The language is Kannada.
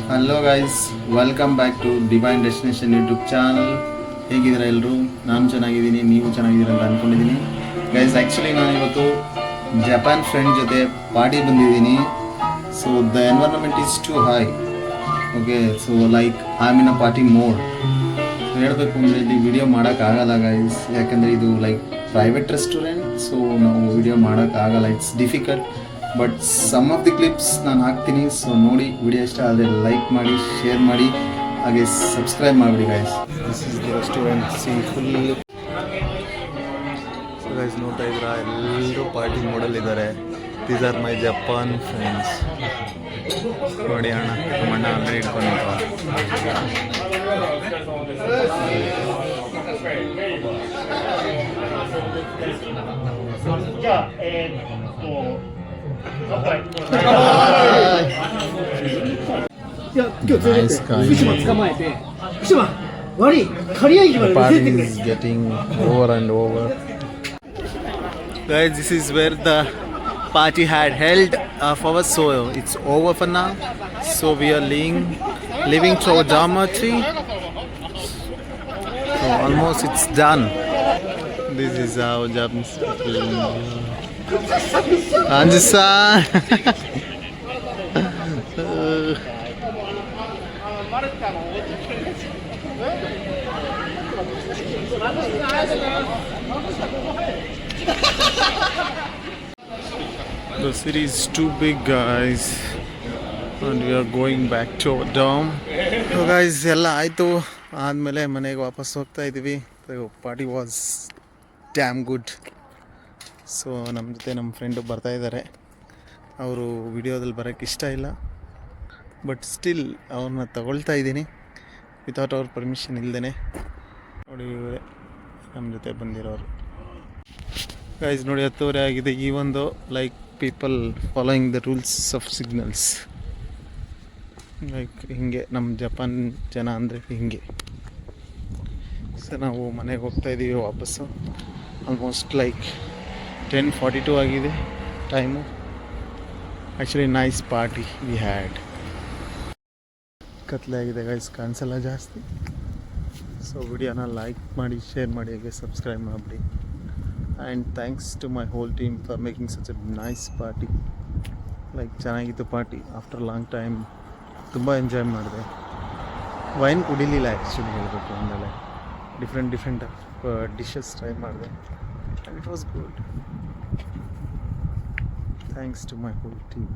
Hello guys, welcome back to divine destination YouTube channel. ಹೇಗಿದ್ದೀರಾ ಎಲ್ಲರೂ? ನಾನು ಚೆನ್ನಾಗಿದ್ದೀನಿ, ನೀವು ಚೆನ್ನಾಗಿದ್ದೀರಾ ಅಂತ ಅಂದ್ಕೊಂಡಿದ್ದೀನಿ. ಗೈಸ್, ಆ್ಯಕ್ಚುಲಿ ನಾನು ಇವತ್ತು ಜಪಾನ್ ಫ್ರೆಂಡ್ ಜೊತೆ ಪಾರ್ಟಿ ಬಂದಿದ್ದೀನಿ. So the environment is too high. Okay, so like I am in a party mode. ಹೇಳಬೇಕು ಅಂದರೆ ಇಲ್ಲಿ ವಿಡಿಯೋ ಮಾಡೋಕ್ಕಾಗಲ್ಲ ಗೈಸ್, ಯಾಕಂದರೆ ಇದು ಲೈಕ್ ಪ್ರೈವೇಟ್ ರೆಸ್ಟೋರೆಂಟ್. ಸೊ ನಾವು ವಿಡಿಯೋ ಮಾಡೋಕ್ಕಾಗಲ್ಲ, it's difficult. But some of the clips ನಾನು ಹಾಕ್ತೀನಿ. ಸೊ ನೋಡಿ, ವಿಡಿಯೋ ಇಷ್ಟ ಆದರೆ ಲೈಕ್ ಮಾಡಿ, ಶೇರ್ ಮಾಡಿ, ಹಾಗೆ ಸಬ್ಸ್ಕ್ರೈಬ್ ಮಾಡಿಬಿಡಿ guys. This is the restaurant. See full. So guys, ನೋಡ್ತಾ ಇದ್ದೀರಾ, ಎಲ್ಲರೂ ಪಾರ್ಟಿ ಮೋಡಲ್ಲಿದ್ದಾರೆ. These are my Japan friends. ನೋಡಿ ಅಣ್ಣ, ನಮ್ಮ ಅಣ್ಣ ಅಂದರೆ ಇಟ್ಕೊಂಡು Nice guy. The party is getting over and over. Guys, this is where the party had held for us. So it's over for now. So we are leaving to our dormitory. So almost it's done. This is our Japanese people. Anju-san. The city is too big, guys, and we are going back to our dorm. So guys, ಎಲ್ಲ ಆಯಿತು, ಆದಮೇಲೆ ಮನೆಗೆ ವಾಪಸ್ ಹೋಗ್ತಾ ಇದ್ದೀವಿ. Party was dam good. So ನಮ್ಮ ಜೊತೆ ನಮ್ಮ ಫ್ರೆಂಡು ಬರ್ತಾ ಇದ್ದಾರೆ. ಅವರು ವಿಡಿಯೋದಲ್ಲಿ ಬರೋಕ್ಕೆ ಇಷ್ಟ ಇಲ್ಲ, ಬಟ್ ಸ್ಟಿಲ್ ಅವ್ರನ್ನ ತಗೊಳ್ತಾ ಇದ್ದೀನಿ ವಿತೌಟ್ ಅವ್ರ ಪರ್ಮಿಷನ್ ಇಲ್ಲದೇ. ನೋಡಿ, ಇವರೇ ನಮ್ಮ ಜೊತೆ ಬಂದಿರೋರು. ಗೈಸ್ ನೋಡಿ, 10:30 ಆಗಿದೆ. ಈ ಒಂದು like people following the rules of signals. Like ಹೀಗೆ ನಮ್ಮ ಜಪಾನ್ ಜನ ಅಂದರೆ ಹೀಗೆ. ಸೊ ನಾವು ಮನೆಗೆ ಹೋಗ್ತಾ ಇದ್ದೀವಿ ವಾಪಸ್ಸು. ಆಲ್ಮೋಸ್ಟ್ ಲೈಕ್ 10:42 ಆಗಿದೆ time. Actually nice party we had. ಕತ್ಲೆ ಆಗಿದೆ ಗೈಸ್, ಕಾಣಿಸಲ್ಲ ಜಾಸ್ತಿ. ಸೊ ವಿಡಿಯೋನ ಲೈಕ್ ಮಾಡಿ, ಶೇರ್ ಮಾಡಿ, ಹಾಗೆ ಸಬ್ಸ್ಕ್ರೈಬ್ ಮಾಡಿಬಿಡಿ. And thanks to my whole team for making such A nice party. Like ಚೆನ್ನಾಗಿತ್ತು ಪಾರ್ಟಿ. ಆಫ್ಟರ್ ಲಾಂಗ್ ಟೈಮ್ ತುಂಬ ಎಂಜಾಯ್ ಮಾಡಿದೆ. ವೈನ್ ಕುಡಿಲಿಲ್ಲ ಆ್ಯಕ್ಚುಲಿ ಹೇಳಬೇಕು ಅಂದಮೇಲೆ. ಡಿಫ್ರೆಂಟ್ ಡಿಶಸ್ ಟ್ರೈ ಮಾಡಿದೆ. And it was good. Thanks to my whole team.